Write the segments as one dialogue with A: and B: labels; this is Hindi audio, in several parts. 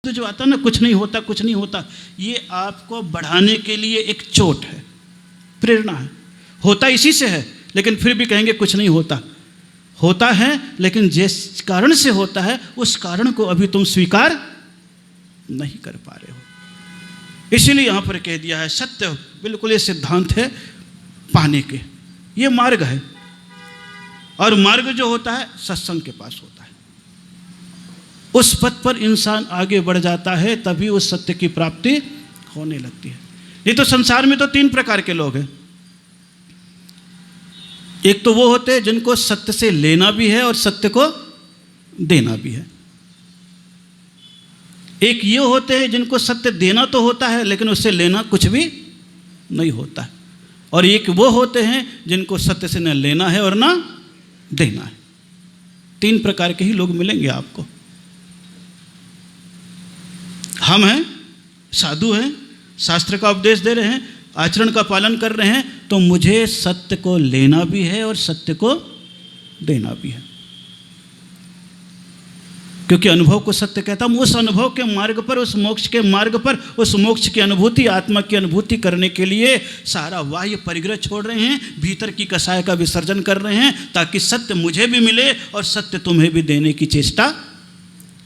A: तो जो आता ना कुछ नहीं होता कुछ नहीं होता, ये आपको बढ़ाने के लिए एक चोट है, प्रेरणा है। होता इसी से है, लेकिन फिर भी कहेंगे कुछ नहीं होता। होता है, लेकिन जिस कारण से होता है उस कारण को अभी तुम स्वीकार नहीं कर पा रहे हो। इसीलिए यहां पर कह दिया है सत्य, बिल्कुल ये सिद्धांत है पाने के, ये मार्ग है। और मार्ग जो होता है सत्संग के पास होता है, उस पथ पर इंसान आगे बढ़ जाता है, तभी उस सत्य की प्राप्ति होने लगती है। ये तो संसार में तो 3 प्रकार के लोग हैं। एक तो वो होते हैं जिनको सत्य से लेना भी है और सत्य को देना भी है। एक ये होते हैं जिनको सत्य देना तो होता है लेकिन उससे लेना कुछ भी नहीं होता है। और एक वो होते हैं जिनको सत्य से न लेना है और ना देना है। 3 प्रकार के ही लोग मिलेंगे आपको। हम हैं, साधु हैं, शास्त्र का उपदेश दे रहे हैं, आचरण का पालन कर रहे हैं, तो मुझे सत्य को लेना भी है और सत्य को देना भी है, क्योंकि अनुभव को सत्य कहता हूं। उस अनुभव के मार्ग पर, उस मोक्ष के मार्ग पर, उस मोक्ष की अनुभूति, आत्मा की अनुभूति करने के लिए सारा बाह्य परिग्रह छोड़ रहे हैं, भीतर की कसाय का विसर्जन कर रहे हैं, ताकि सत्य मुझे भी मिले और सत्य तुम्हें भी देने की चेष्टा।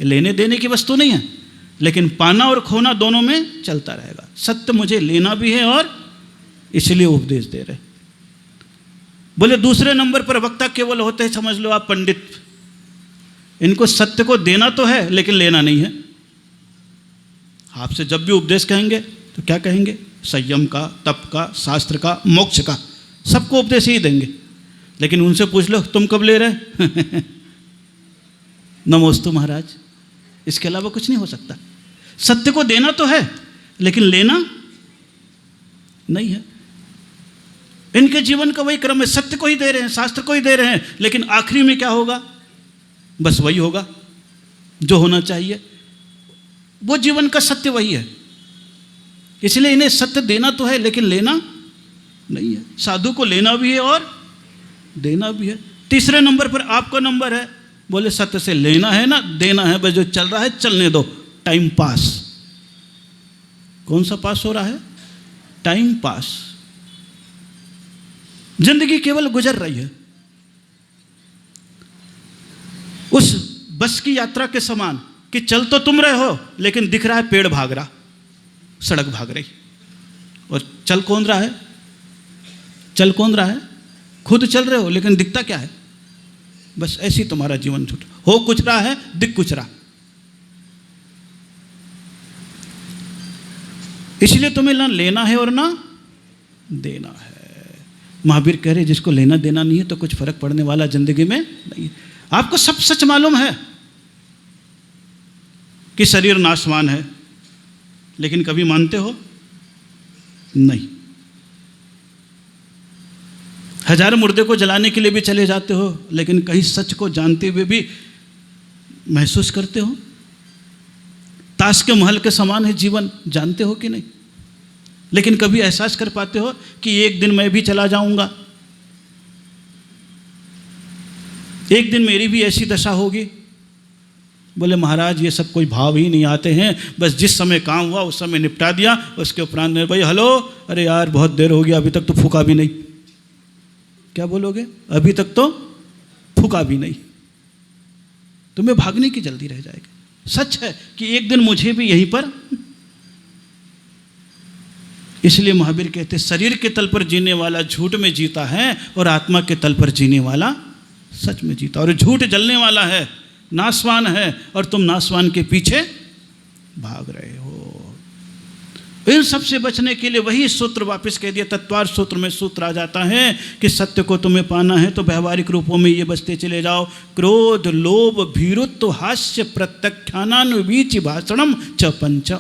A: लेने देने की वस्तु नहीं है, लेकिन पाना और खोना दोनों में चलता रहेगा। सत्य मुझे लेना भी है और इसलिए उपदेश दे रहे। बोले दूसरे नंबर पर वक्ता केवल होते हैं, समझ लो आप पंडित। इनको सत्य को देना तो है लेकिन लेना नहीं है। आपसे जब भी उपदेश कहेंगे तो क्या कहेंगे? संयम का, तप का, शास्त्र का, मोक्ष का, सबको उपदेश ही देंगे। लेकिन उनसे पूछ लो तुम कब ले रहे नमोस्तु महाराज, इसके अलावा कुछ नहीं हो सकता। सत्य को देना तो है लेकिन लेना नहीं है। इनके जीवन का वही क्रम है, सत्य को ही दे रहे हैं, शास्त्र को ही दे रहे हैं, लेकिन आखिरी में क्या होगा? बस वही होगा जो होना चाहिए। वो जीवन का सत्य वही है। इसलिए इन्हें सत्य देना तो है लेकिन लेना नहीं है। साधु को लेना भी है और देना भी है। तीसरे नंबर पर आपका नंबर है। बोले सत्य से लेना है ना देना है, बस जो चल रहा है चलने दो, टाइम पास। कौन सा पास हो रहा है? Time pass. जिंदगी केवल गुजर रही है उस बस की यात्रा के समान कि चल तो तुम रहे हो लेकिन दिख रहा है पेड़ भाग रहा, सड़क भाग रही, और चल कौन रहा है? चल कौन रहा है? खुद चल रहे हो लेकिन दिखता क्या है? बस ऐसी तुम्हारा जीवन छूट हो कुछ रहा है, दिख कुछ रहा। इसलिए तुम्हें ना लेना है और ना देना है। महावीर कह रहे जिसको लेना देना नहीं है तो कुछ फर्क पड़ने वाला जिंदगी में नहीं है। आपको सब सच मालूम है कि शरीर नाशवान है, लेकिन कभी मानते हो नहीं। 1000 मुर्दे को जलाने के लिए भी चले जाते हो, लेकिन कहीं सच को जानते हुए भी महसूस करते हो? ताश के महल के समान है जीवन, जानते हो कि नहीं? लेकिन कभी एहसास कर पाते हो कि एक दिन मैं भी चला जाऊंगा, एक दिन मेरी भी ऐसी दशा होगी? बोले महाराज ये सब कोई भाव ही नहीं आते हैं, बस जिस समय काम हुआ उस समय निपटा दिया, उसके उपरांत भाई हेलो, अरे यार बहुत देर हो गया, अभी तक तो फूका भी नहीं। क्या बोलोगे? अभी तक तो फूका भी नहीं। तुम्हें भागने की जल्दी रह जाएगी। सच है कि एक दिन मुझे भी यहीं पर। इसलिए महावीर कहते शरीर के तल पर जीने वाला झूठ में जीता है और आत्मा के तल पर जीने वाला सच में जीता। और झूठ जलने वाला है, नाशवान है, और तुम नाशवान के पीछे भाग रहे हो। इन सब से बचने के लिए वही सूत्र वापस कह दिया। तत्वार सूत्र में सूत्र आ जाता है कि सत्य को तुम्हें पाना है तो व्यवहारिक रूपों में ये बचते चले जाओ। क्रोध, लोभ, भीरुत्व, हास्य, प्रत्याख्यानानुवीच भाषणम च पंच।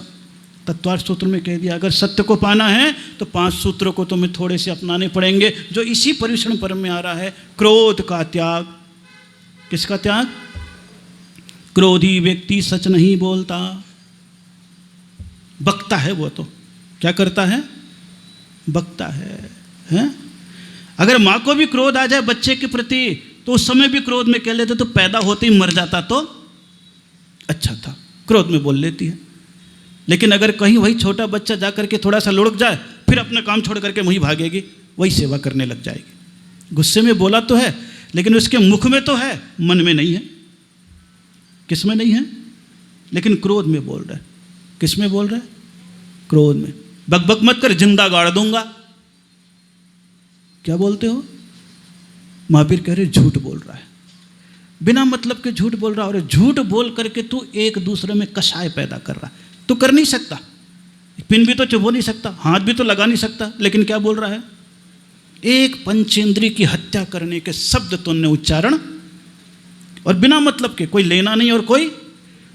A: तत्वार सूत्र में कह दिया अगर सत्य को पाना है तो 5 सूत्रों को तुम्हें थोड़े से अपनाने पड़ेंगे, जो इसी पर्युषण पर्व में आ रहा है। क्रोध का त्याग। किसका त्याग? क्रोधी व्यक्ति सच नहीं बोलता। बकता है वो, तो क्या करता है? बकता है? अगर माँ को भी क्रोध आ जाए बच्चे के प्रति तो उस समय भी क्रोध में कह लेते तो पैदा होते ही मर जाता तो अच्छा था, क्रोध में बोल लेती है। लेकिन अगर कहीं वही छोटा बच्चा जा करके थोड़ा सा लुढ़क जाए, फिर अपना काम छोड़ करके वहीं भागेगी, वही सेवा करने लग जाएगी। गुस्से में बोला तो है, लेकिन उसके मुख में तो है, मन में नहीं है। किस में नहीं है? लेकिन क्रोध में बोल रहा है। किस में बोल रहा है? क्रोध में। बकबक मत कर, जिंदा गाड़ दूंगा। क्या बोलते हो? महावीर कह रहे झूठ बोल रहा है, बिना मतलब के झूठ बोल रहा है। और झूठ बोल करके तू एक दूसरे में कषाय पैदा कर रहा है। तू कर नहीं सकता, पिन भी तो चुभो नहीं सकता, हाथ भी तो लगा नहीं सकता, लेकिन क्या बोल रहा है? एक पंचेंद्रिय की हत्या करने के शब्द तुमने उच्चारण, और बिना मतलब के, कोई लेना नहीं और कोई।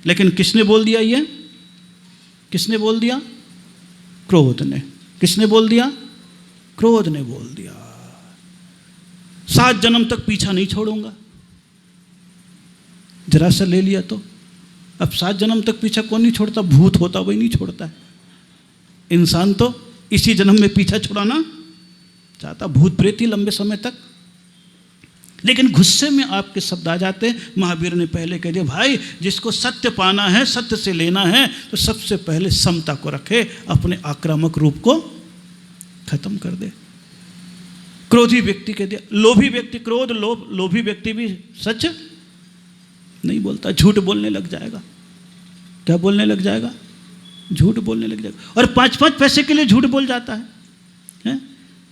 A: लेकिन किसने बोल दिया ये? किसने बोल दिया? क्रोध ने। किसने बोल दिया? क्रोध ने बोल दिया। 7 जन्म तक पीछा नहीं छोड़ूंगा। जरा सा ले लिया तो अब 7 जन्म तक पीछा कौन नहीं छोड़ता? भूत होता वही नहीं छोड़ता है। इंसान तो इसी जन्म में पीछा छुड़ाना चाहता, भूत प्रेत ही लंबे समय तक। लेकिन गुस्से में आपके शब्द आ जाते हैं। महावीर ने पहले कह दिया, भाई जिसको सत्य पाना है, सत्य से लेना है, तो सबसे पहले समता को रखे, अपने आक्रामक रूप को खत्म कर दे। क्रोधी व्यक्ति कह दिया, लोभी व्यक्ति, क्रोध लोभ, लोभी व्यक्ति भी सच नहीं बोलता, झूठ बोलने लग जाएगा। क्या बोलने लग जाएगा? झूठ बोलने लग जाएगा। और 5-5 पैसे के लिए झूठ बोल जाता है?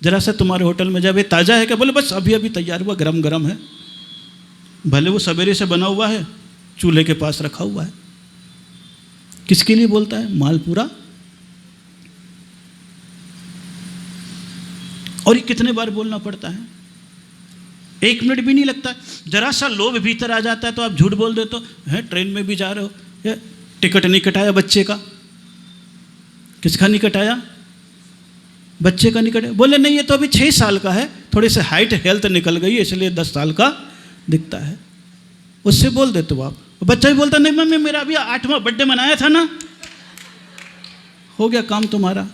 A: जरा सा तुम्हारे होटल में जब ये ताज़ा है क्या? बोले बस अभी अभी तैयार हुआ, गरम गरम है। भले वो सवेरे से बना हुआ है, चूल्हे के पास रखा हुआ है। किसके लिए बोलता है? मालपुरा। और ये कितने बार बोलना पड़ता है? 1 मिनट भी नहीं लगता। जरा सा लोभ भीतर आ जाता है तो आप झूठ बोल देते हो। है ट्रेन में भी जा रहे हो, टिकट नहीं कटाया बच्चे का। किसका नहीं कटाया? बच्चे का नहीं कटाया। बोले नहीं, ये तो अभी 6 साल का है, थोड़े से हाइट हेल्थ निकल गई है, इसलिए 10 साल का दिखता है। उससे बोल देते हो आप। बच्चा भी बोलता नहीं मम्मी मेरा अभी 8वां बर्थडे मनाया था ना। हो गया काम तुम्हारा।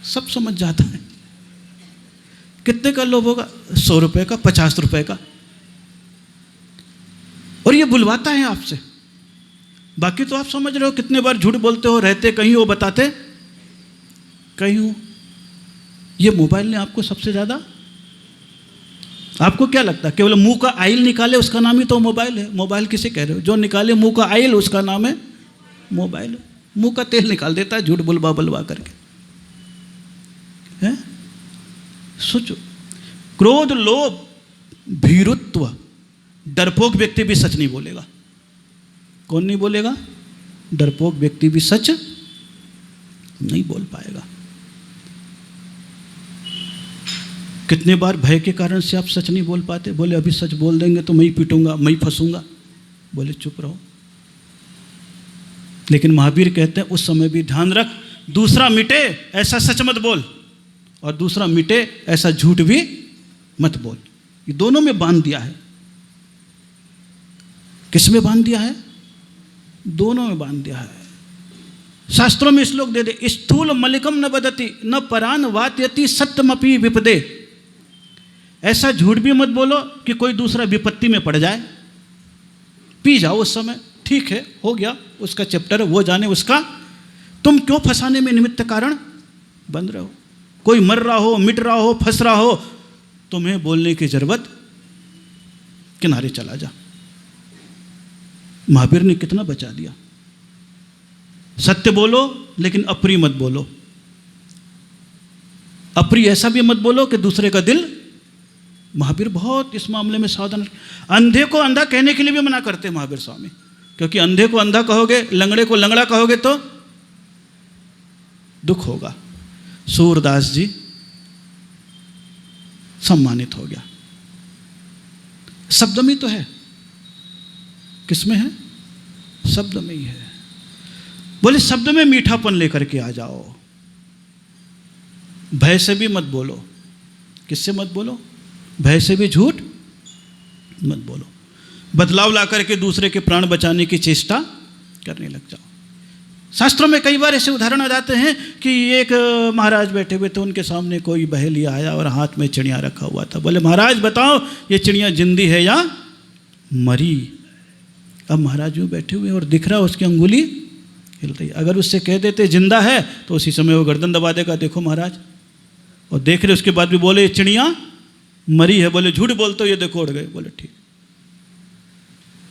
A: सब समझ जाता है। कितने का लोभ होगा? 100 रुपए का, 50 रुपए का। और ये बुलवाता है आपसे। बाकी तो आप समझ रहे हो कितने बार झूठ बोलते हो, रहते कहीं हो, बताते कहीं हो। ये मोबाइल ने आपको सबसे ज़्यादा, आपको क्या लगता है केवल मुंह का आइल निकाले उसका नाम ही तो मोबाइल है? मोबाइल किसे कह रहे हो? जो निकाले मुंह का आइल उसका नाम है मोबाइल। मुंह का तेल निकाल देता है झूठ बुलवा बुलवा करके। है? सोचो, क्रोध लोभ भीरुत्व, डरपोक व्यक्ति भी सच नहीं बोलेगा। कौन नहीं बोलेगा? डरपोक व्यक्ति भी सच नहीं बोल पाएगा। कितने बार भय के कारण से आप सच नहीं बोल पाते? बोले अभी सच बोल देंगे तो मैं ही पीटूंगा, मैं ही फंसूंगा। बोले चुप रहो। लेकिन महावीर कहते हैं उस समय भी ध्यान रख, दूसरा मिटे ऐसा सच मत बोल, और दूसरा मिटे ऐसा झूठ भी मत बोल। ये दोनों में बांध दिया है। किस में बांध दिया है? दोनों में बांध दिया है। शास्त्रों में श्लोक दे दे, स्थूल मलिकम न बदति न परान वात्यति सत्यमपि विपदे। ऐसा झूठ भी मत बोलो कि कोई दूसरा विपत्ति में पड़ जाए। पी जाओ उस समय, ठीक है, हो गया, उसका चैप्टर वो जाने उसका। तुम क्यों फंसाने में निमित्त कारण बन रहे हो? कोई मर रहा हो, मिट रहा हो, फंस रहा हो, तुम्हें बोलने की जरूरत, किनारे चला जा। महावीर ने कितना बचा दिया। सत्य बोलो लेकिन अप्रिय मत बोलो। अप्रिय ऐसा भी मत बोलो कि दूसरे का दिल। महावीर बहुत इस मामले में सावधान। अंधे को अंधा कहने के लिए भी मना करते हैं महावीर स्वामी, क्योंकि अंधे को अंधा कहोगे, लंगड़े को लंगड़ा कहोगे तो दुख होगा। सूरदास जी सम्मानित हो गया। शब्द में तो है। किसमें है? शब्द में ही है। बोले शब्द में मीठापन लेकर के आ जाओ। भय से भी मत बोलो। किससे मत बोलो? भय से भी झूठ मत बोलो। बदलाव ला करके दूसरे के प्राण बचाने की चेष्टा करने लग जाओ। शास्त्रों में कई बार ऐसे उदाहरण आ जाते हैं कि एक महाराज बैठे हुए थे, उनके सामने कोई बहेलिया आया और हाथ में चिड़िया रखा हुआ था। बोले महाराज बताओ ये चिड़िया जिंदी है या मरी? अब महाराज यूँ बैठे हुए और दिख रहा उसकी अंगुली हिल रही। अगर उससे कह देते जिंदा है तो उसी समय वो गर्दन दबा देगा, देखो महाराज। और देख रहे उसके बाद भी बोले चिड़िया मरी है, बोले झूठ बोलते हो, ये देखो उड़ गए। बोले ठीक।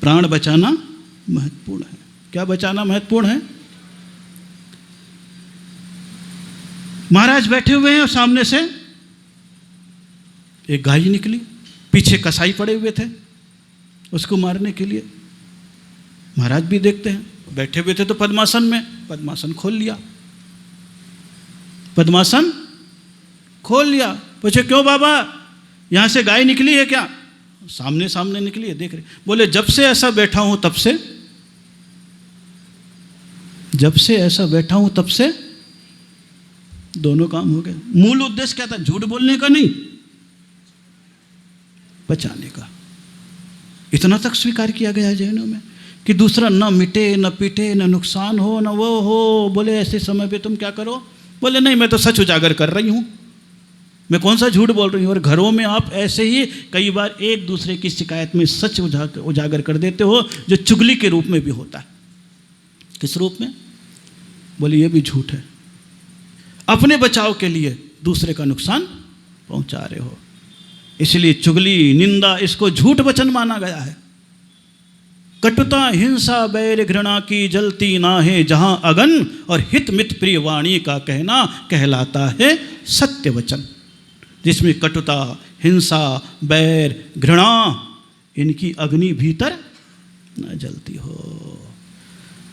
A: प्राण बचाना महत्वपूर्ण है। क्या बचाना महत्वपूर्ण है? महाराज बैठे हुए हैं और सामने से एक गाय निकली, पीछे कसाई पड़े हुए थे उसको मारने के लिए। महाराज भी देखते हैं, बैठे हुए थे तो पद्मासन में, पद्मासन खोल लिया, पद्मासन खोल लिया। पूछे क्यों बाबा, यहां से गाय निकली है क्या? सामने सामने निकली है, देख रहे। बोले जब से ऐसा बैठा हूं तब से, जब से ऐसा बैठा हूं तब से दोनों काम हो गए। मूल उद्देश्य क्या था? झूठ बोलने का नहीं, बचाने का। इतना तक स्वीकार किया गया है जैनों में कि दूसरा न मिटे न पीटे न नुकसान हो न वो हो। बोले ऐसे समय पे तुम क्या करो? बोले नहीं, मैं तो सच उजागर कर रही हूं, मैं कौन सा झूठ बोल रही हूं। और घरों में आप ऐसे ही कई बार एक दूसरे की शिकायत में सच उजागर कर देते हो, जो चुगली के रूप में भी होता है। किस रूप में? बोले ये भी झूठ है। अपने बचाव के लिए दूसरे का नुकसान पहुंचा रहे हो, इसलिए चुगली निंदा इसको झूठ वचन माना गया है। कटुता हिंसा बैर घृणा की जलती ना है जहां अगन, और हित मित प्रिय वाणी का कहना कहलाता है सत्य वचन। जिसमें कटुता हिंसा बैर घृणा इनकी अग्नि भीतर न जलती हो।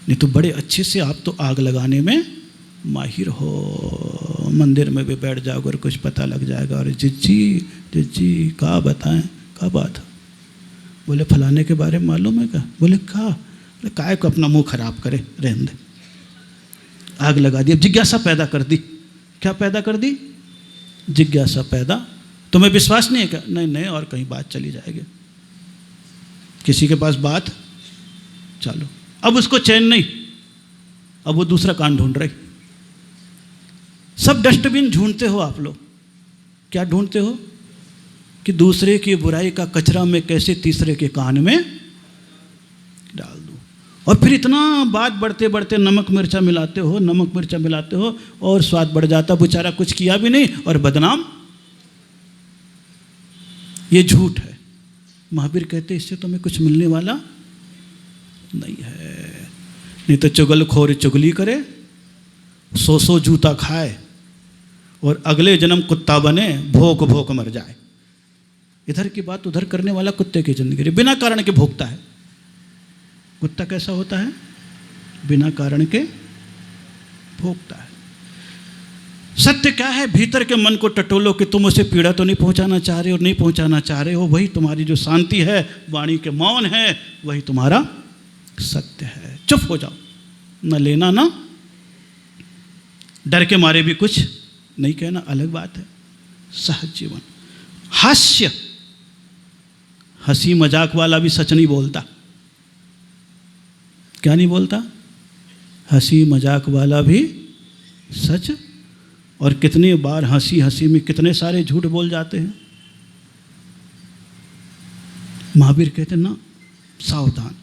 A: नहीं तो बड़े अच्छे से आप तो आग लगाने में माहिर हो, मंदिर में भी बैठ जाओगे और कुछ पता लग जाएगा। और जिज्जी का बताएं, का बात है? बोले फलाने के बारे में मालूम है क्या? बोले का? बोले काय को अपना मुंह खराब करे, रहने दे। आग लगा दी, अब जिज्ञासा पैदा कर दी। क्या पैदा कर दी? जिज्ञासा पैदा। तुम्हें विश्वास नहीं है क्या? नहीं नहीं, और कहीं बात चली जाएगी। किसी के पास बात चलो, अब उसको चैन नहीं, अब वो दूसरा कान ढूंढ रही। सब डस्टबिन ढूंढते हो आप लोग। क्या ढूंढते हो? कि दूसरे की बुराई का कचरा मैं कैसे तीसरे के कान में डाल दूं। और फिर इतना बात बढ़ते बढ़ते नमक मिर्चा मिलाते हो, नमक मिर्चा मिलाते हो, और स्वाद बढ़ जाता। बेचारा कुछ किया भी नहीं और बदनाम। ये झूठ है। महावीर कहते इससे तुम्हें कुछ मिलने वाला नहीं है। नहीं तो चुगलखोर चुगली करे, सौ जूता खाए और अगले जन्म कुत्ता बने, भोंक भोंक मर जाए। इधर की बात उधर करने वाला कुत्ते की जिंदगी बिना कारण के भोंकता है। कुत्ता कैसा होता है? बिना कारण के भोंकता है। सत्य क्या है? भीतर के मन को टटोलो कि तुम उसे पीड़ा तो नहीं पहुंचाना चाह रहे हो, नहीं पहुंचाना चाह रहे हो। वही तुम्हारी जो शांति है, वाणी के मौन है, वही तुम्हारा सत्य है। चुप हो जाओ, न लेना ना डर के मारे भी कुछ नहीं कहना, अलग बात है। सहज जीवन। हास्य, हंसी मजाक वाला भी सच नहीं बोलता। क्या नहीं बोलता? हंसी मजाक वाला भी सच। और कितने बार हंसी हंसी में कितने सारे झूठ बोल जाते हैं। महावीर कहते ना, सावधान,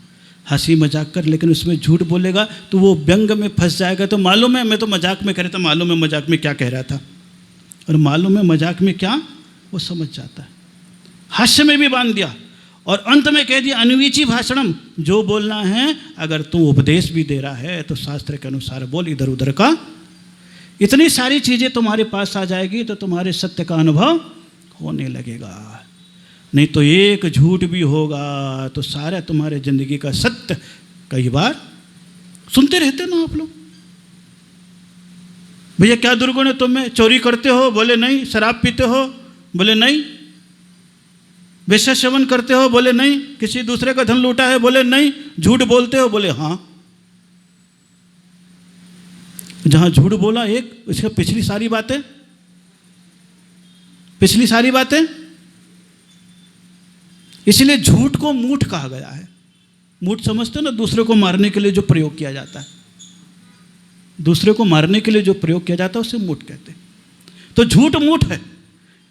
A: हंसी मजाक कर, लेकिन उसमें झूठ बोलेगा तो वो व्यंग में फंस जाएगा। तो मालूम है मैं तो मजाक में कह रहा था, मालूम है मजाक में क्या कह रहा था, और मालूम है मजाक में क्या, वो समझ जाता है। हास्य में भी बांध दिया और अंत में कह दिया अनवीची भाषणम। जो बोलना है, अगर तू उपदेश भी दे रहा है तो शास्त्र के अनुसार बोल, इधर उधर का। इतनी सारी चीज़ें तुम्हारे पास आ जाएगी तो तुम्हारे सत्य का अनुभव होने लगेगा। नहीं तो एक झूठ भी होगा तो सारा तुम्हारे जिंदगी का सत्य। कई बार सुनते रहते ना आप लोग, भैया क्या दुर्गुण है तुम में? चोरी करते हो? बोले नहीं। शराब पीते हो? बोले नहीं। वेश्या सेवन करते हो? बोले नहीं। किसी दूसरे का धन लूटा है? बोले नहीं। झूठ बोलते हो? बोले हाँ। जहां झूठ बोला एक, उसका पिछली सारी बातें, पिछली सारी बातें। इसलिए झूठ को मूठ कहा गया है। मूठ समझते हो ना, दूसरे को मारने के लिए जो प्रयोग किया जाता है, दूसरे को मारने के लिए जो प्रयोग किया जाता है उसे मूठ कहते हैं। तो झूठ मूठ है।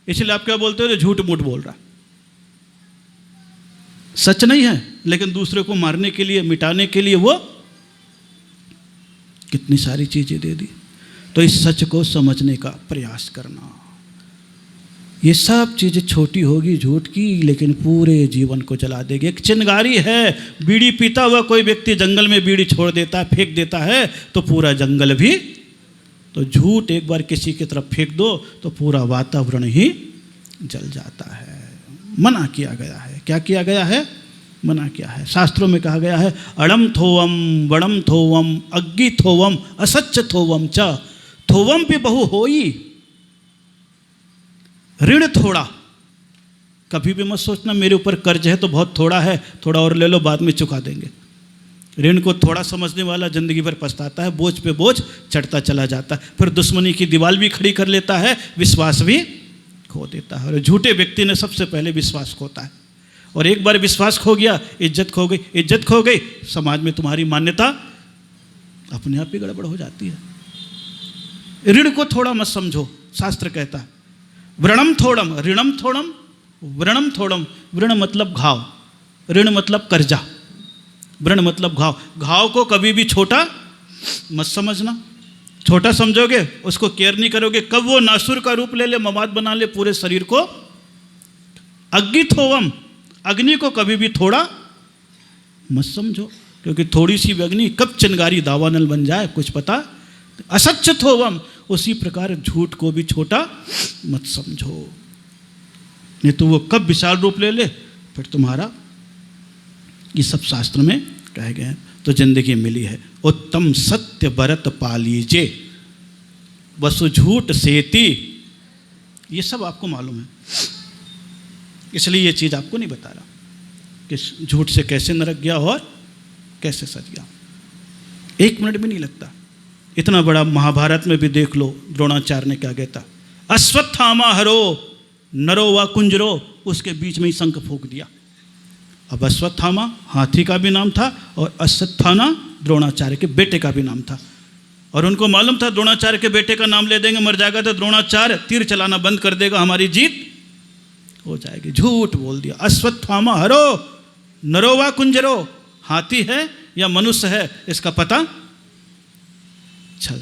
A: इसलिए आप क्या बोलते हो? झूठ मूठ बोल रहा, सच नहीं है, लेकिन दूसरे को मारने के लिए, मिटाने के लिए वो कितनी सारी चीज़ें दे दी। तो इस सच को समझने का प्रयास करना। ये सब चीज़ें छोटी होगी झूठ की, लेकिन पूरे जीवन को जला देगी। एक चिंगारी है, बीड़ी पीता हुआ कोई व्यक्ति जंगल में बीड़ी छोड़ देता है, फेंक देता है, तो पूरा जंगल भी, तो झूठ एक बार किसी की तरफ फेंक दो तो पूरा वातावरण ही जल जाता है। मना किया गया है। क्या किया गया है? मना किया है। शास्त्रों में कहा गया है, अड़म थोवम वड़म थोवम अग्गी थोवम असच्च थोवम च। थोवम भी बहु होई, ऋण थोड़ा। कभी भी मत सोचना मेरे ऊपर कर्ज है तो बहुत थोड़ा है, थोड़ा और ले लो, बाद में चुका देंगे। ऋण को थोड़ा समझने वाला जिंदगी भर पछताता है, बोझ पे बोझ चढ़ता चला जाता है, फिर दुश्मनी की दीवार भी खड़ी कर लेता है, विश्वास भी खो देता है। और झूठे व्यक्ति ने सबसे पहले विश्वास खोता है, और एक बार विश्वास खो गया, इज्जत खो गई। इज्जत खो गई, समाज में तुम्हारी मान्यता अपने आप ही गड़बड़ हो जाती है। ऋण को थोड़ा मत समझो, शास्त्र कहता है। व्रणम थोड़म ऋणम थोड़म व्रणम थोड़म। व्रण मतलब घाव, ऋण मतलब कर्जा, व्रण मतलब घाव। घाव को कभी भी छोटा मत समझना। छोटा समझोगे, उसको केयर नहीं करोगे, कब वो नासुर का रूप ले ले, मवाद बना ले पूरे शरीर को। अग्नि थोवम, अग्नि को कभी भी थोड़ा मत समझो, क्योंकि थोड़ी सी अग्नि कब चिंगारी दावानल बन जाए कुछ पता। असच्च थोवम, उसी प्रकार झूठ को भी छोटा मत समझो, नहीं तो वो कब विशाल रूप ले ले, फिर तुम्हारा। ये सब शास्त्र में कहे गए हैं। तो जिंदगी मिली है, उत्तम सत्य बरत पालीजे वसु झूठ सेती। ये सब आपको मालूम है, इसलिए ये चीज़ आपको नहीं बता रहा कि झूठ से कैसे नरक गया और कैसे सच गया। 1 मिनट भी नहीं लगता। इतना बड़ा महाभारत में भी देख लो, द्रोणाचार्य ने क्या कहता, अश्वत्थामा हरो नरो व कुंजरो, उसके बीच में ही शंख फूंक दिया। अब अश्वत्थामा हाथी का भी नाम था, और अश्वत्थामा द्रोणाचार्य के बेटे का भी नाम था, और उनको मालूम था द्रोणाचार्य के बेटे का नाम ले देंगे मर जाएगा, तो द्रोणाचार्य तीर चलाना बंद कर देगा, हमारी जीत हो जाएगी। झूठ बोल दिया। अश्वत्थामा हरो नरो व कुंजरो, हाथी है या मनुष्य है इसका पता चल।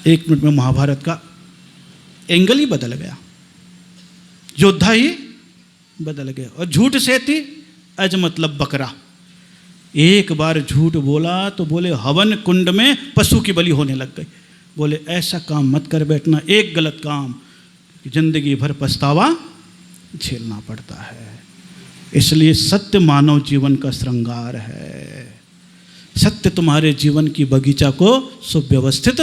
A: 1 मिनट में महाभारत का एंगल ही बदल गया, योद्धा ही बदल गया। और झूठ से थी अज मतलब बकरा। एक बार झूठ बोला तो बोले हवन कुंड में पशु की बलि होने लग गई। बोले ऐसा काम मत कर बैठना, एक गलत काम जिंदगी भर पछतावा झेलना पड़ता है। इसलिए सत्य मानव जीवन का श्रृंगार है। सत्य तुम्हारे जीवन की बगीचा को सुव्यवस्थित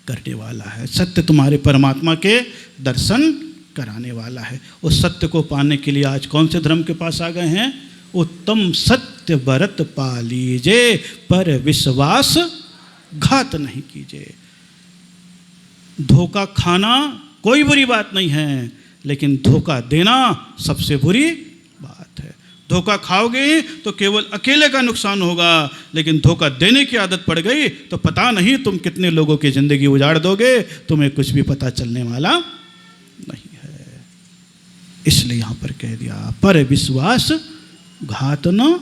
A: करने वाला है। सत्य तुम्हारे परमात्मा के दर्शन कराने वाला है। उस सत्य को पाने के लिए आज कौन से धर्म के पास आ गए हैं? उत्तम सत्य व्रत पालीजे पर विश्वास घात नहीं कीजिए। धोखा खाना कोई बुरी बात नहीं है, लेकिन धोखा देना सबसे बुरी बात है। धोखा खाओगे तो केवल अकेले का नुकसान होगा, लेकिन धोखा देने की आदत पड़ गई तो पता नहीं तुम कितने लोगों की जिंदगी उजाड़ दोगे, तुम्हें कुछ भी पता चलने वाला नहीं है। इसलिए यहां पर कह दिया पर विश्वास घात न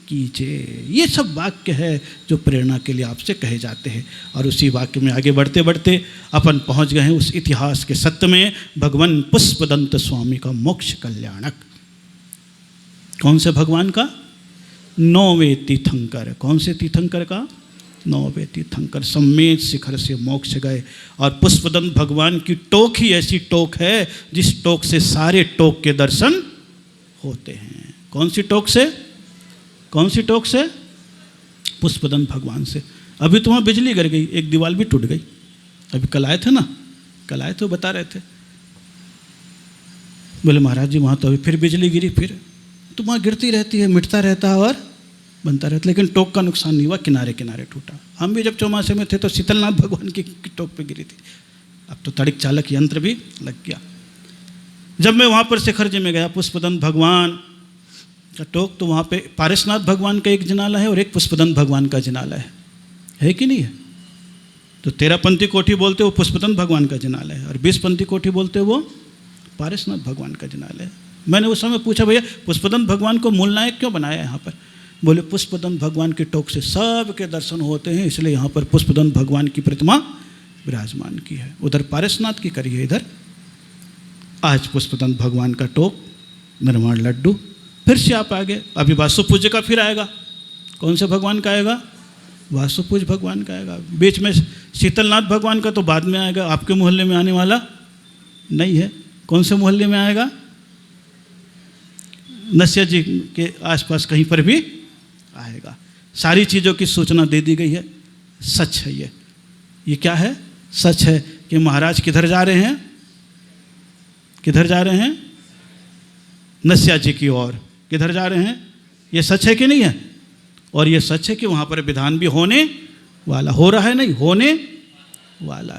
A: कीजिए। ये सब वाक्य है जो प्रेरणा के लिए आपसे कहे जाते हैं। और उसी वाक्य में आगे बढ़ते बढ़ते अपन पहुंच गए हैं उस इतिहास के सत्य में, भगवान पुष्पदंत स्वामी का मोक्ष कल्याणक। कौन से भगवान का? 9वें तीर्थंकर। कौन से तीर्थंकर का? 9वें तीर्थंकर। सम्मेद शिखर से मोक्ष गए। और पुष्पदंत भगवान की टोक ही ऐसी टोक है जिस टोक से सारे टोक के दर्शन होते हैं। कौन सी टोक से? कौन सी टोक से? पुष्पदंत भगवान से। अभी तो वहाँ बिजली गिर गई, एक दीवार भी टूट गई। अभी कल आए थे ना, कल आए थे, बता रहे थे, बोले महाराज जी वहाँ तो अभी फिर बिजली गिरी। फिर तो वहाँ गिरती रहती है, मिटता रहता है और बनता रहता, लेकिन टोक का नुकसान नहीं हुआ, किनारे किनारे टूटा। हम भी जब चौमासे में थे तो शीतलनाथ भगवान की टोक पे गिरी थी। अब तो तड़िक चालक यंत्र भी लग गया। जब मैं वहाँ पर शिखर जी में गया, पुष्पदंत भगवान का टोक, तो वहाँ पे पारसनाथ भगवान का एक जिनाला है और एक पुष्पदंत भगवान का जिनाला है कि नहीं है? तो 13पंथी कोठी बोलते वो पुष्पदंत भगवान का जिनाला है, और 20पंथी कोठी बोलते वो पारसनाथ भगवान का जिनाला है। मैंने उस समय पूछा भैया पुष्पदंत भगवान को मूल नायक क्यों बनाया यहाँ पर? बोले पुष्पदंत भगवान के टोक से सबके दर्शन होते हैं, इसलिए यहाँ पर पुष्पदंत भगवान की प्रतिमा विराजमान की है। उधर पारसनाथ की करिए, इधर आज पुष्पदंत भगवान का टोक, निर्माण लड्डू। फिर से आप आगे, अभी वासुपूज्य का फिर आएगा। कौन से भगवान का आएगा? वासुपूज्य भगवान का आएगा। बीच में शीतलनाथ भगवान का तो बाद में आएगा, आपके मोहल्ले में आने वाला नहीं है। कौन से मोहल्ले में आएगा? नस्या जी के आसपास कहीं पर भी आएगा। सारी चीज़ों की सूचना दे दी गई है। सच है ये क्या है? सच है कि महाराज किधर जा रहे हैं? किधर जा रहे हैं? नस्या जी की ओर। किधर जा रहे हैं? ये सच है कि नहीं है? और ये सच है कि वहाँ पर विधान भी होने वाला, हो रहा है नहीं, होने वाला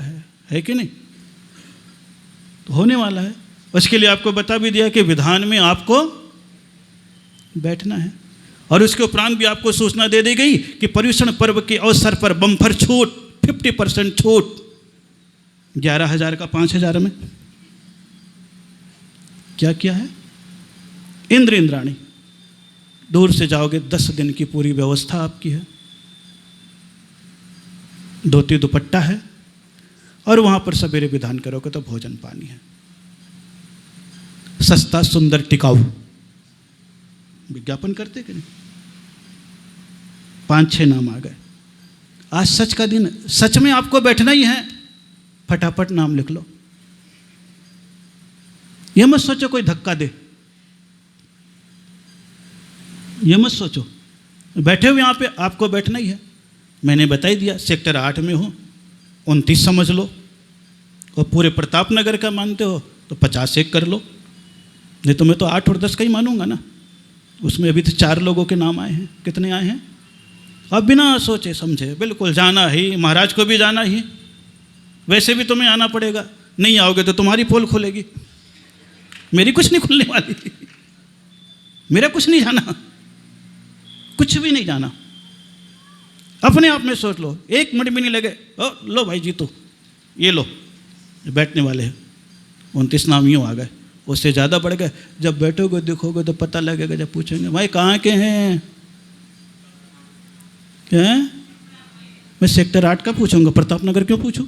A: है कि नहीं? तो होने वाला है। उसके लिए आपको बता भी दिया कि विधान में आपको बैठना है। और उसके उपरांत भी आपको सूचना दे दी गई कि पर्युषण पर्व के अवसर पर बम्पर छूट, 50% छूट, 11,000 का 5,000 में। क्या किया है? इंद्र इंद्राणी, दूर से जाओगे 10 दिन की पूरी व्यवस्था आपकी है, धोती दुपट्टा है, और वहां पर सवेरे विधान करोगे तो भोजन पानी है। सस्ता सुंदर टिकाऊ विज्ञापन करते कि नहीं? 5-6 नाम आ गए। आज सच का दिन, सच में आपको बैठना ही है, फटाफट नाम लिख लो। यह मत सोचो कोई धक्का दे, यह मत सोचो, बैठे हुए यहां पे आपको बैठना ही है। मैंने बता ही दिया, सेक्टर 8 में हो 29 समझ लो, और पूरे प्रताप नगर का मानते हो तो 50 एक कर लो, नहीं तो मैं तो 8 और 10 का ही मानूंगा ना। उसमें अभी तो 4 लोगों के नाम आए हैं। कितने आए हैं? अब बिना सोचे समझे बिल्कुल जाना ही, महाराज को भी जाना ही। वैसे भी तुम्हें आना पड़ेगा, नहीं आओगे तो तुम्हारी पोल खुलेगी, मेरी कुछ नहीं खुलने वाली, मेरा कुछ नहीं जाना, कुछ भी नहीं जाना। अपने आप में सोच लो, 1 मिनट भी नहीं लगे, ओ लो भाई जी, तो ये लो, बैठने वाले हैं। 29 नाम यूँ आ गए, उससे ज़्यादा बढ़ गए। जब बैठोगे देखोगे तो पता लगेगा, जब पूछेंगे भाई कहाँ के हैं, क्या? मैं सेक्टर 8 का पूछूंगा, प्रताप नगर क्यों पूछूं?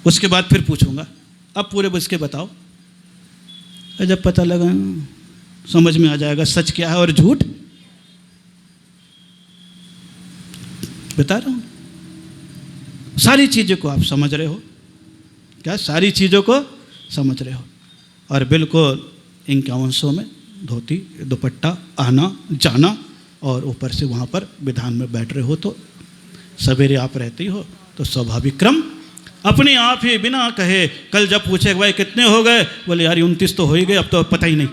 A: उसके बाद फिर पूछूंगा, अब पूरे बस के बताओ। जब पता लगा, समझ में आ जाएगा सच क्या है और झूठ। बता रहा हूं, सारी चीज़ों को आप समझ रहे हो क्या? सारी चीज़ों को समझ रहे हो। और बिल्कुल 51 में धोती दुपट्टा, आना जाना, और ऊपर से वहाँ पर विधान में बैठ रहे हो, तो सवेरे आप रहते ही हो, तो स्वाभाविक क्रम अपने आप ही बिना कहे। कल जब पूछे भाई कितने हो गए, बोले यार 29 तो हो ही गए, अब तो पता ही नहीं।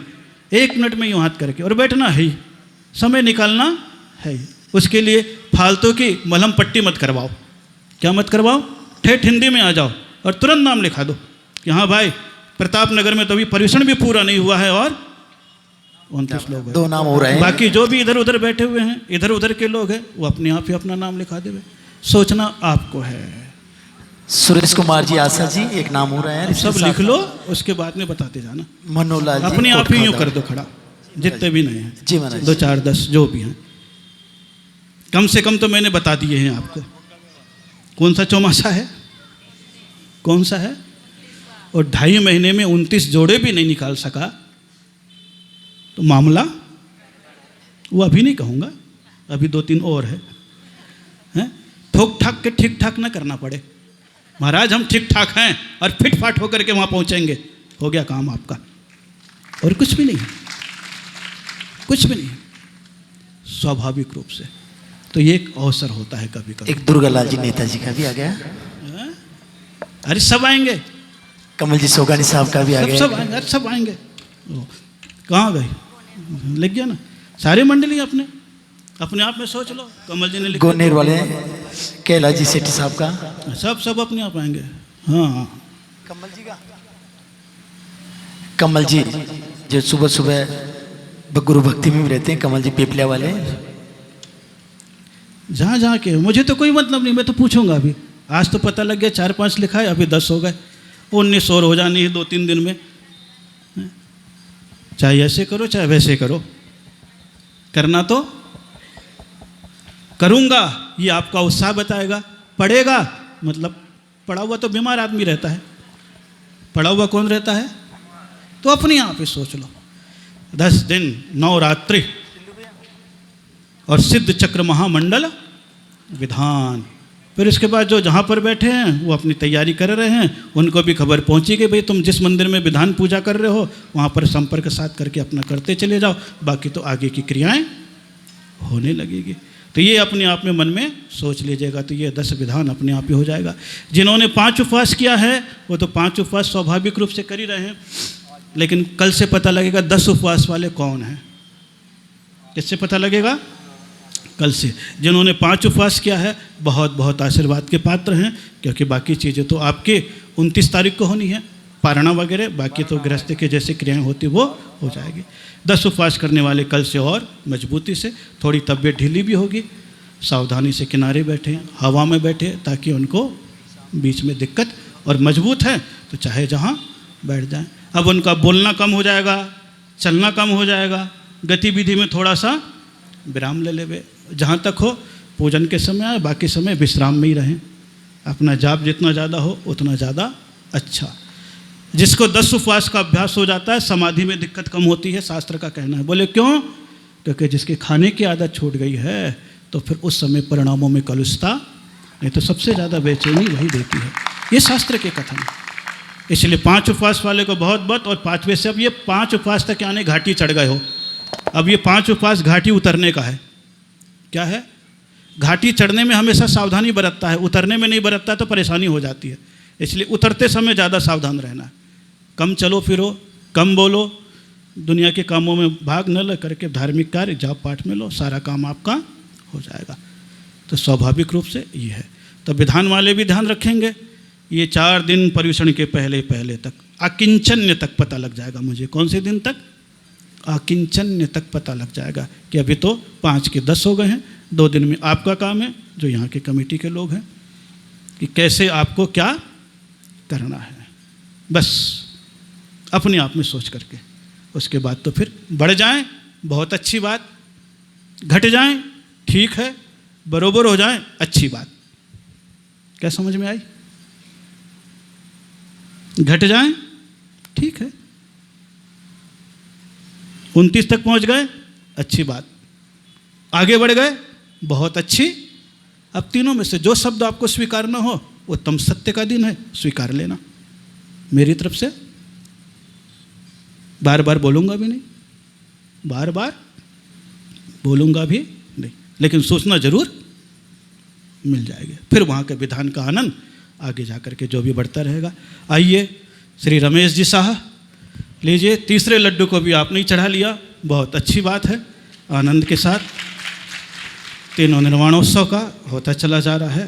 A: 1 मिनट में यूँ हाथ करके और बैठना है ही, समय निकालना है ही। उसके लिए फालतू की मलहम पट्टी मत करवाओ। क्या मत करवाओ? ठेठ हिंदी में आ जाओ और तुरंत नाम लिखा दो कि हाँ भाई प्रताप नगर में तो अभी पर्युषण भी पूरा नहीं हुआ है और 29 लोग हैं,
B: 2 नाम हो रहे हैं।
A: बाकी जो भी इधर उधर बैठे हुए हैं, इधर उधर के लोग हैं, वो अपने आप ही अपना नाम लिखा देवे। सोचना आपको है।
B: सुरेश कुमार जी आशा जी एक नाम हो रहा है,
A: सब लिख लो, उसके बाद में बताते जाना।
B: मनोलाल जी
A: अपने आप ही यूँ कर दो खड़ा, जितने भी नहीं हैं,
B: जी महाराज,
A: 2 4 10 जो भी हैं, कम से कम तो मैंने बता दिए हैं आपको। कौन सा चौमासा है, कौन सा है? और 2.5 महीने में 29 जोड़े भी नहीं निकाल सका, तो मामला वो अभी नहीं कहूँगा, अभी 2-3 और है। ठोक ठाक के ठीक ठाक ना करना पड़े। महाराज हम ठीक ठाक हैं और फिट फाट होकर के वहाँ पहुँचेंगे, हो गया काम आपका, और कुछ भी नहीं है, कुछ भी नहीं है, स्वाभाविक रूप से। तो ये एक अवसर होता है कभी कभी।
B: एक दुर्गालाल जी नेताजी का भी आ गया।
A: अरे सब आएंगे,
B: कमल जी सोगानी साहब का भी आ गया।
A: सब आएंगे, अरे सब आएंगे। कहाँ गए? लिख गया ना, सारे मंडली अपने आप में सोच लो। कमल जी ने लिखा,
B: गोनेर वाले कैलाश जी सेठी साहब का,
A: सब अपने आप आएंगे। हाँ,
B: कमल जी का, कमल जी जो सुबह सुबह गुरु भक्ति में भी रहते हैं, कमल जी पेपलिया वाले।
A: जहाँ के मुझे तो कोई मतलब नहीं, मैं तो पूछूंगा अभी। आज तो पता लग गया 4-5 लिखा है, अभी 10 हो गए, 19 और हो जानी है 2-3 दिन में। चाहे ऐसे करो चाहे वैसे करो, करना तो करूँगा, ये आपका उत्साह बताएगा। पढ़ेगा मतलब पढ़ा हुआ तो बीमार आदमी रहता है, पढ़ा हुआ कौन रहता है? तो अपने आप ही सोच लो, 10 दिन 9 रात्रि और सिद्ध चक्र महामंडल विधान। फिर इसके बाद जो जहाँ पर बैठे हैं वो अपनी तैयारी कर रहे हैं, उनको भी खबर पहुँची कि भाई तुम जिस मंदिर में विधान पूजा कर रहे हो वहाँ पर संपर्क साथ करके अपना करते चले जाओ, बाकी तो आगे की क्रियाएं होने लगेगी। तो ये अपने आप में मन में सोच लीजिएगा, तो ये 10 विधान अपने आप ही हो जाएगा। जिन्होंने 5 उपवास किया है वो तो 5 उपवास स्वाभाविक रूप से कर ही रहे हैं, लेकिन कल से पता लगेगा 10 उपवास वाले कौन हैं। किससे पता लगेगा? कल से। जिन्होंने 5 उपवास किया है बहुत बहुत आशीर्वाद के पात्र हैं, क्योंकि बाकी चीज़ें तो आपके 29 तारीख को होनी है, पारणा वगैरह, बाकी तो गृहस्थ के जैसे क्रियाएं होती वो हो जाएगी। 10 उपवास करने वाले कल से और मजबूती से, थोड़ी तबीयत ढीली भी होगी, सावधानी से किनारे बैठे, हवा में बैठे, ताकि उनको बीच में दिक्कत, और मजबूत है तो चाहे जहाँ बैठ जाएं। अब उनका बोलना कम हो जाएगा, चलना कम हो जाएगा, गतिविधि में थोड़ा सा विराम ले लेवे। जहाँ तक हो पूजन के समय, बाकी समय विश्राम में ही रहें। अपना जाप जितना ज़्यादा हो उतना ज़्यादा अच्छा। जिसको 10 उपवास का अभ्यास हो जाता है समाधि में दिक्कत कम होती है, शास्त्र का कहना है। बोले क्यों? क्योंकि जिसके खाने की आदत छूट गई है तो फिर उस समय परिणामों में कलुषता, नहीं तो सबसे ज़्यादा बेचैनी वही देती है। ये शास्त्र के कथन है। इसलिए 5 उपवास वाले को बहुत बहुत, और 5वें से अब ये 5 उपवास तक यानी घाटी चढ़ गए हो, अब ये 5 उपवास घाटी उतरने का है। क्या है? घाटी चढ़ने में हमेशा सावधानी बरतता है, उतरने में नहीं बरतता तो परेशानी हो जाती है। इसलिए उतरते समय ज़्यादा सावधान रहना है। कम चलो फिरो, कम बोलो, दुनिया के कामों में भाग न ले करके धार्मिक कार्य जाप पाठ में लो, सारा काम आपका हो जाएगा। तो स्वाभाविक रूप से ये है। तो विधान वाले भी ध्यान रखेंगे। ये 4 दिन पर्युषण के पहले तक, अकिंचन्य तक पता लग जाएगा मुझे। कौन से दिन तक? अकिंचन्य तक पता लग जाएगा कि अभी तो 5 के 10 हो गए हैं। 2 दिन में आपका काम है, जो यहाँ के कमेटी के लोग हैं, कि कैसे आपको क्या करना है, बस अपने आप में सोच करके। उसके बाद तो फिर बढ़ जाएं, बहुत अच्छी बात, घट जाएं, ठीक है, बरोबर हो जाएं, अच्छी बात। क्या समझ में आई? घट जाएं, ठीक है, 29 तक पहुंच गए, अच्छी बात, आगे बढ़ गए, बहुत अच्छी। अब तीनों में से जो शब्द आपको स्वीकार न हो, उत्तम सत्य का दिन है, स्वीकार लेना। मेरी तरफ से बार बार बोलूँगा भी नहीं, बार बार बोलूँगा भी नहीं, लेकिन सोचना जरूर मिल जाएगा। फिर वहाँ के विधान का आनंद आगे जा कर के जो भी बढ़ता रहेगा। आइए श्री रमेश जी साहब, लीजिए, तीसरे लड्डू को भी आपने ही चढ़ा लिया, बहुत अच्छी बात है। आनंद के साथ तीनों निर्वाणोत्सव का होता चला जा रहा है।